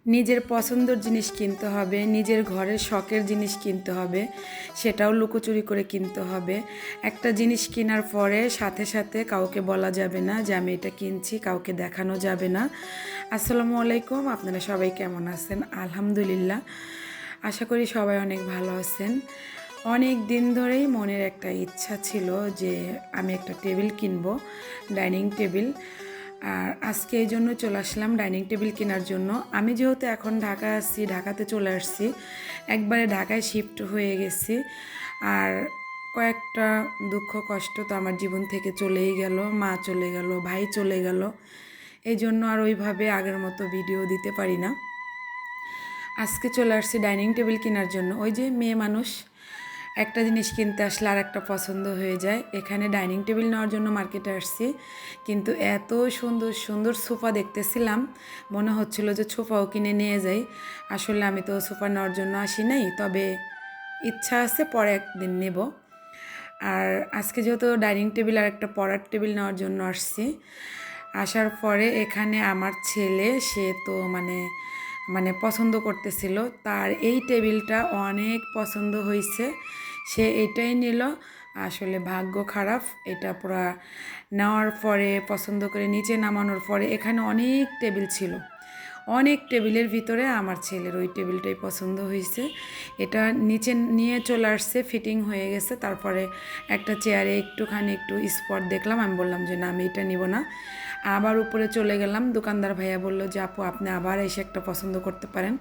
নিজের পছন্দের জিনিস কিনতে হবে, নিজের ঘরের শখের জিনিস কিনতে হবে, সেটাও লুকোচুরি করে কিনতে হবে। একটা জিনিস কেনার পরে সাথে সাথে কাউকে বলা যাবে না যে আমি এটা কিনছি, কাউকে দেখানো যাবে না। আসসালামু আলাইকুম, আপনারা সবাই কেমন আছেন? আলহামদুলিল্লাহ, আশা করি সবাই অনেক ভালো আছেন। অনেক দিন ধরেই মনের একটা ইচ্ছা ছিল যে আমি একটা টেবিল কিনবো, ডাইনিং টেবিল। আর আজকে এই জন্য চলে আসলাম ডাইনিং টেবিল কেনার জন্য। আমি যেহেতু এখন ঢাকায় আছি, ঢাকাতে চলে আসছি, একবারে ঢাকায় শিফট হয়ে গেছি। আর কয়েকটা দুঃখ কষ্ট তো আমার জীবন থেকে চলেই গেল, মা চলে গেল, ভাই চলে গেল, এই জন্য আর ওইভাবে আগের মতো ভিডিও দিতে পারি না। আজকে চলে আসছি ডাইনিং টেবিল কেনার জন্য। ওই যে মেয়ে মানুষ, একটা জিনিস কিনতে আসলে আর একটা পছন্দ হয়ে যায়। এখানে ডাইনিং টেবিল নেওয়ার জন্য মার্কেটে আসছি, কিন্তু এত সুন্দর সুন্দর সোফা দেখতেছিলাম, মনে হচ্ছিল যে সোফাও কিনে নিয়ে যাই। আসলে আমি তো সোফা নেওয়ার জন্য আসি নাই, তবে ইচ্ছা আছে পরে একদিন নেব। আর আজকে যেহেতু ডাইনিং টেবিল আর একটা পড়ার টেবিল নেওয়ার জন্য আসছি, আসার পরে এখানে আমার ছেলে, সে তো মানে মানে পছন্দ করতেছিল, তার এই টেবিলটা অনেক পছন্দ হয়েছে, সে এটাই নিল। আসলে ভাগ্য খারাপ, এটা পুরা নেওয়ার পরে পছন্দ করে নিচে নামানোর পরে এখানে অনেক টেবিল ছিল, অনেক টেবিলের ভিতরে আমার ছেলের ওই টেবিলটাই পছন্দ হয়েছে। এটা নিচে নিয়ে চলে আসছে, ফিটিং হয়ে গেছে। তারপরে একটা চেয়ারে একটু স্পট দেখলাম, আমি বললাম যে না, আমি এটা নিব না। আবার উপরে চলে গেলাম, দোকানদার ভাইয়া বললো যে আপু আপনি আবার এসে একটা পছন্দ করতে পারেন।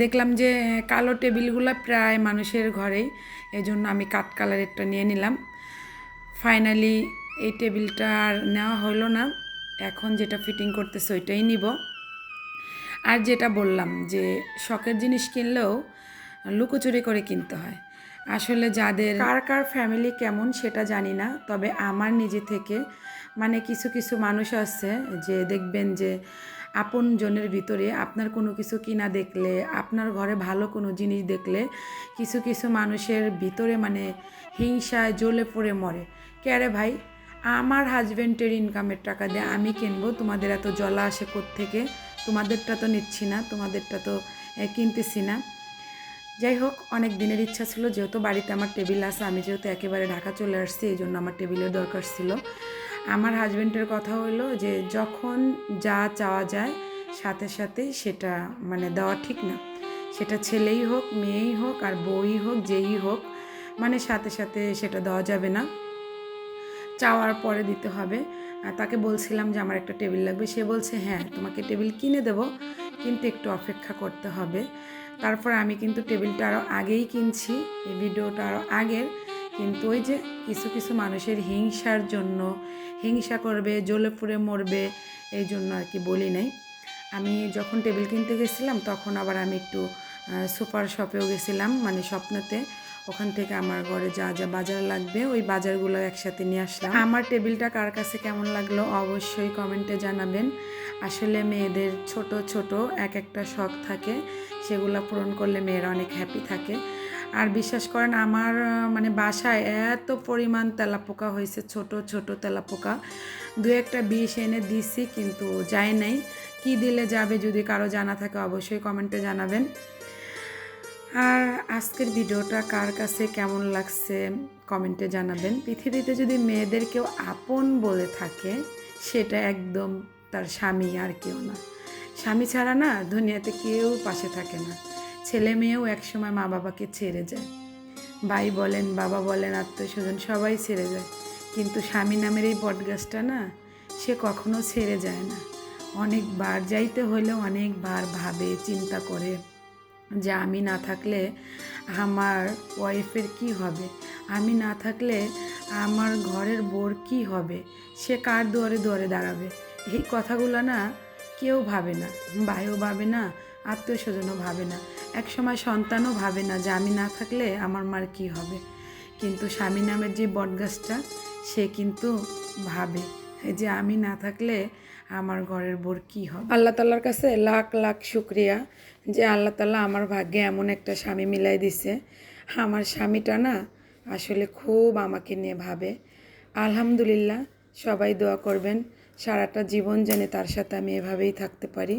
দেখলাম যে কালো টেবিলগুলো প্রায় মানুষের ঘরেই, এই জন্য আমি কাঠ কালারেরটা নিয়ে নিলাম। ফাইনালি এই টেবিলটা আর নেওয়া হলো না, এখন যেটা ফিটিং করতেছে ওইটাই নিব। আর যেটা বললাম যে শখের জিনিস কিনলেও লুকোচুরি করে কিনতে হয়। আসলে যাদের কার কার ফ্যামিলি কেমন সেটা জানি না, তবে আমার নিজে থেকে মানে কিছু কিছু মানুষ আছে যে দেখবেন যে আপনজনের ভিতরে আপনার কোনো কিছু কিনা দেখলে, আপনার ঘরে ভালো কোনো জিনিস দেখলে কিছু কিছু মানুষের ভিতরে মানে হিংসায় জ্বলে পড়ে মরে। কে রে ভাই, আমার হাজব্যান্ডের ইনকামের টাকা দিয়ে আমি কিনবো, তোমাদের এত জ্বলা আসে কোত্থেকে? তোমাদেরটা তো নিচ্ছি না, তোমাদেরটা তো কিনতেছি না। যাই হোক, অনেক দিনের ইচ্ছা ছিল, যেহেতু বাড়িতে আমার টেবিল আছে, আমি যেহেতু একেবারে ঢাকা চলে আসছি, এই জন্য আমার টেবিলের দরকার ছিল। আমার হাজব্যান্ডের কথা হলো যে যখন যা চাওয়া যায় সাথে সাথেই সেটা মানে দেওয়া ঠিক না। সেটা ছেলেই হোক, মেয়েই হোক, আর বউই হোক, যেই হোক, মানে সাথে সাথে সেটা দেওয়া যাবে না, চাওয়ার পরে দিতে হবে। আর তাকে বলছিলাম যে আমার একটা টেবিল লাগবে, সে বলছে হ্যাঁ তোমাকে টেবিল কিনে দেব, কিন্তু একটু অপেক্ষা করতে হবে। তারপর আমি কিন্তু টেবিলটা আরও আগেই কিনছি, এই ভিডিওটা আরও আগের, কিন্তু ওই যে কিছু কিছু মানুষের হিংসার জন্য, হিংসা করবে, জ্বলে পুড়ে মরবে, এই জন্য আর কি বলি নাই। আমি যখন টেবিল কিনতে গেছিলাম তখন আবার আমি একটু সুপার শপেও গেছিলাম, মানে স্বপ্নতে। ওখান থেকে আমার ঘরে যা যা বাজার লাগবে ওই বাজারগুলো একসাথে নিয়ে আসলাম। আমার টেবিলটা কার কাছে কেমন লাগলো অবশ্যই কমেন্টে জানাবেন। আসলে মেয়েদের ছোট ছোট এক একটা শখ থাকে, সেগুলো পূরণ করলে মেয়েরা অনেক হ্যাপি থাকে। আর বিশ্বাস করেন আমার মানে বাসায় এত পরিমাণ তেলাপোকা হয়েছে, ছোট ছোট তেলাপোকা, দু একটা বিষ এনে দিছি কিন্তু যায় নাই। কি দিলে যাবে, যদি কারো জানা থাকে অবশ্যই কমেন্টে জানাবেন। আর আজকের ভিডিওটা কার কাছে কেমন লাগছে কমেন্টে জানাবেন। পৃথিবীতে যদি মেয়েদের কেউ আপন বলে থাকে, সেটা একদম তার স্বামী, আর কেউ না। স্বামী ছাড়া না দুনিয়াতে কেউ পাশে থাকে না। ছেলে মেয়েও একসময় মা বাবাকে ছেড়ে যায়, ভাই বলেন, বাবা বলেন, আত্মীয় স্বজন সবাই ছেড়ে যায়, কিন্তু স্বামী নামের এই বটগাছটা না, সে কখনো ছেড়ে যায় না। অনেকবার যাইতে হলেও অনেকবার ভাবে, চিন্তা করে যে আমি না থাকলে আমার ওয়াইফের কি হবে, আমি না থাকলে আমার ঘরের বউর কি হবে, সে কার দুয়ারে দুয়ারে দাঁড়াবে। এই কথাগুলো না কেউ ভাবে না, ভাইও ভাবে না, আত্মীয় স্বজনও ভাবে না, একসময় সন্তানও ভাবে না যে আমি না থাকলে আমার মার কি হবে। কিন্তু স্বামী নামের যে বটগাছটা, সে কিন্তু ভাবে যে আমি না থাকলে আমার ঘরের বোর কী হবে। আল্লাহ তাআলার কাছে লাখ লাখ শুক্রিয়া যে আল্লাহ তাআলা আমার ভাগ্যে এমন একটা স্বামী মিলাই দিছে। আমার স্বামীটা না আসলে খুব আমাকে নিয়ে ভাবে। আলহামদুলিল্লাহ, সবাই দোয়া করবেন সারাটা জীবন যেন তার সাথে আমি এভাবেই থাকতে পারি।